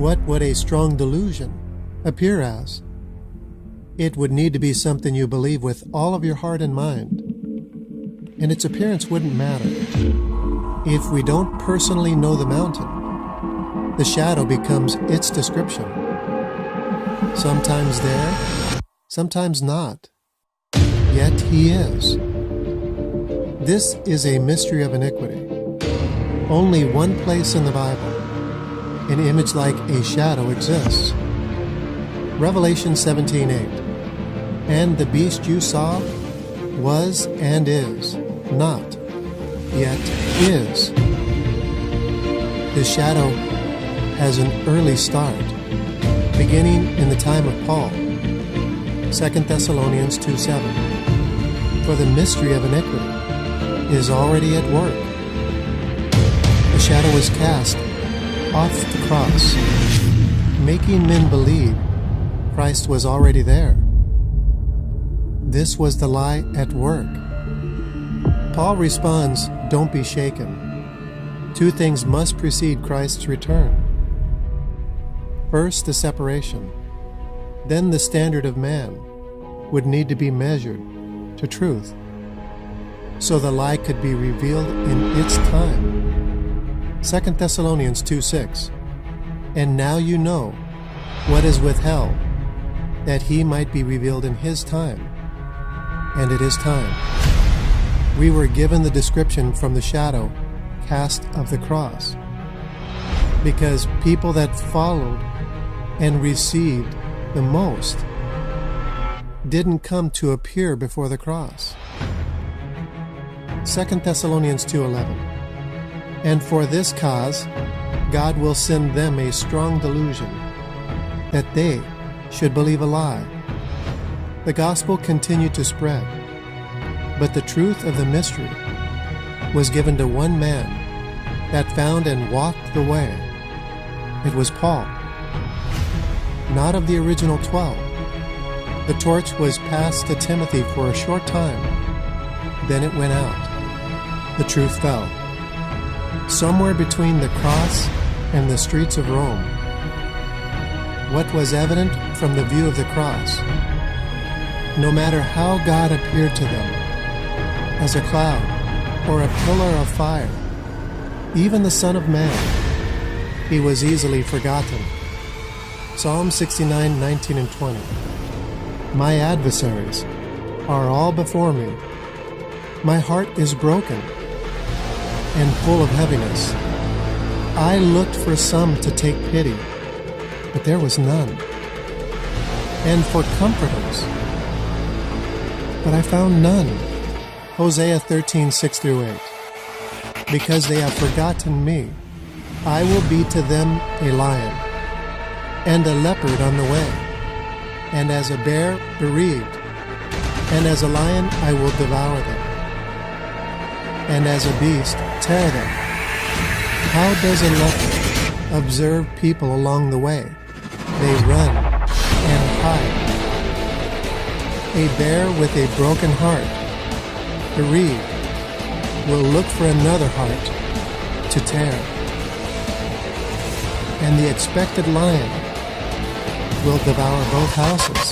What would a strong delusion appear as? It would need to be something you believe with all of your heart and mind, and its appearance wouldn't matter. If we don't personally know the mountain, the shadow becomes its description. Sometimes there, sometimes not. Yet he is. This is a mystery of iniquity. Only one place in the Bible an image like a shadow exists. Revelation 17:8. And the beast you saw was and is not, yet is. The shadow has an early start, beginning in the time of Paul. 2 Thessalonians 2:7. For the mystery of iniquity is already at work. The shadow is cast off the cross, making men believe Christ was already there. This was the lie at work. Paul responds, don't be shaken. Two things must precede Christ's return. First, the separation. Then the standard of man would need to be measured to truth, so the lie could be revealed in its time. 2 Thessalonians 2:6. And now you know what is withheld, that he might be revealed in his time. And it is time. We were given the description from the shadow cast of the cross, because people that followed and received the most didn't come to appear before the cross. 2 Thessalonians 2:11. And for this cause God will send them a strong delusion, that they should believe a lie. The gospel continued to spread, but the truth of the mystery was given to one man that found and walked the way. It was Paul, not of the original 12. The torch was passed to Timothy for a short time, then it went out. The truth fell, somewhere between the cross and the streets of Rome. What was evident from the view of the cross, no matter how God appeared to them, as a cloud or a pillar of fire, even the Son of Man, he was easily forgotten. Psalm 69:19 and 20. My adversaries are all before me. My heart is broken and full of heaviness. I looked for some to take pity, but there was none, and for comforters, but I found none. Hosea 13:6-8. Because they have forgotten me, I will be to them a lion, and a leopard on the way, and as a bear bereaved, and as a lion I will devour them, and as a beast tear them. How does a leopard observe people along the way? They run and hide. A bear with a broken heart, bereaved, will look for another heart to tear. And the expected lion will devour both houses,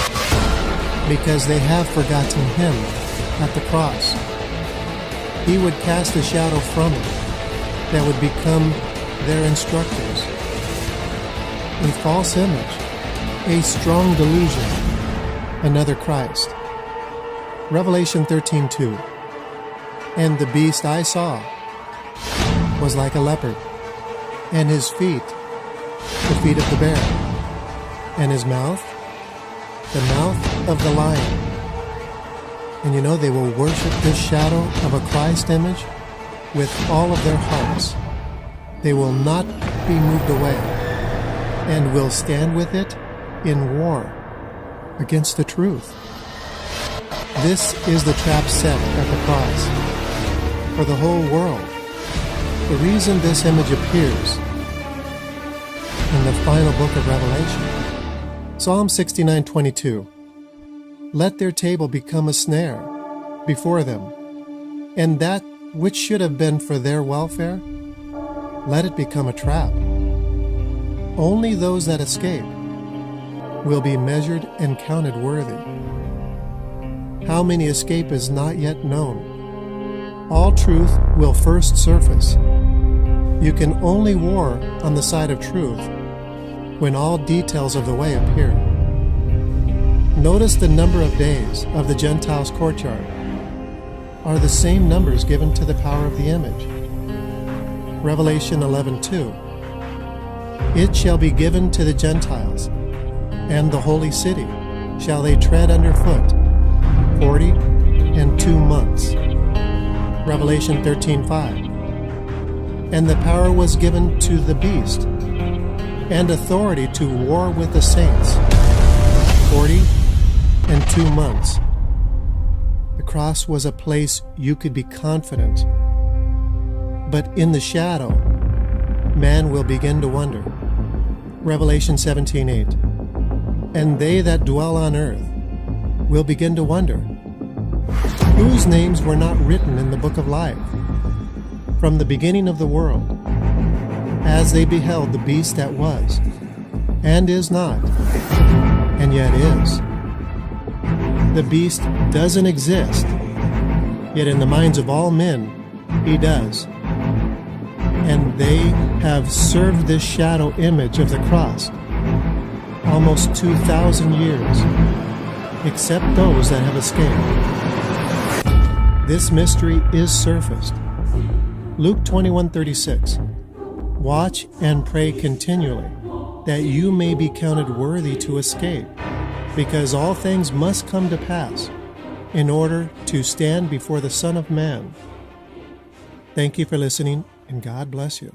because they have forgotten him at the cross. He would cast a shadow from it that would become their instructors. A false image, a strong delusion, another Christ. Revelation 13:2. And the beast I saw was like a leopard, and his feet the feet of the bear, and his mouth the mouth of the lion. And you know, they will worship this shadow of a Christ image with all of their hearts. They will not be moved away, and will stand with it in war against the truth. This is the trap set at the cross for the whole world. The reason this image appears in the final book of Revelation. Psalm 69:22. Let their table become a snare before them, and that which should have been for their welfare, let it become a trap. only those that escape will be measured and counted worthy. How many escape is not yet known. All truth will first surface. You can only war on the side of truth when all details of the way appear. Notice the number of days of the Gentiles' courtyard are the same numbers given to the power of the image. Revelation 11:2. It shall be given to the Gentiles, and the holy city shall they tread under foot 42 months. Revelation 13:5. And the power was given to the beast, and authority to war with the saints 42 months. The cross was a place you could be confident, but in the shadow, man will begin to wonder. Revelation 17:8. And they that dwell on earth will begin to wonder, whose names were not written in the book of life from the beginning of the world, as they beheld the beast that was, and is not, and yet is. The beast doesn't exist, yet in the minds of all men, he does. And they have served this shadow image of the cross almost 2,000 years, except those that have escaped. This mystery is surfaced. Luke 21:36. Watch and pray continually, that you may be counted worthy to escape, because all things must come to pass in order to stand before the Son of Man. Thank you for listening, and God bless you.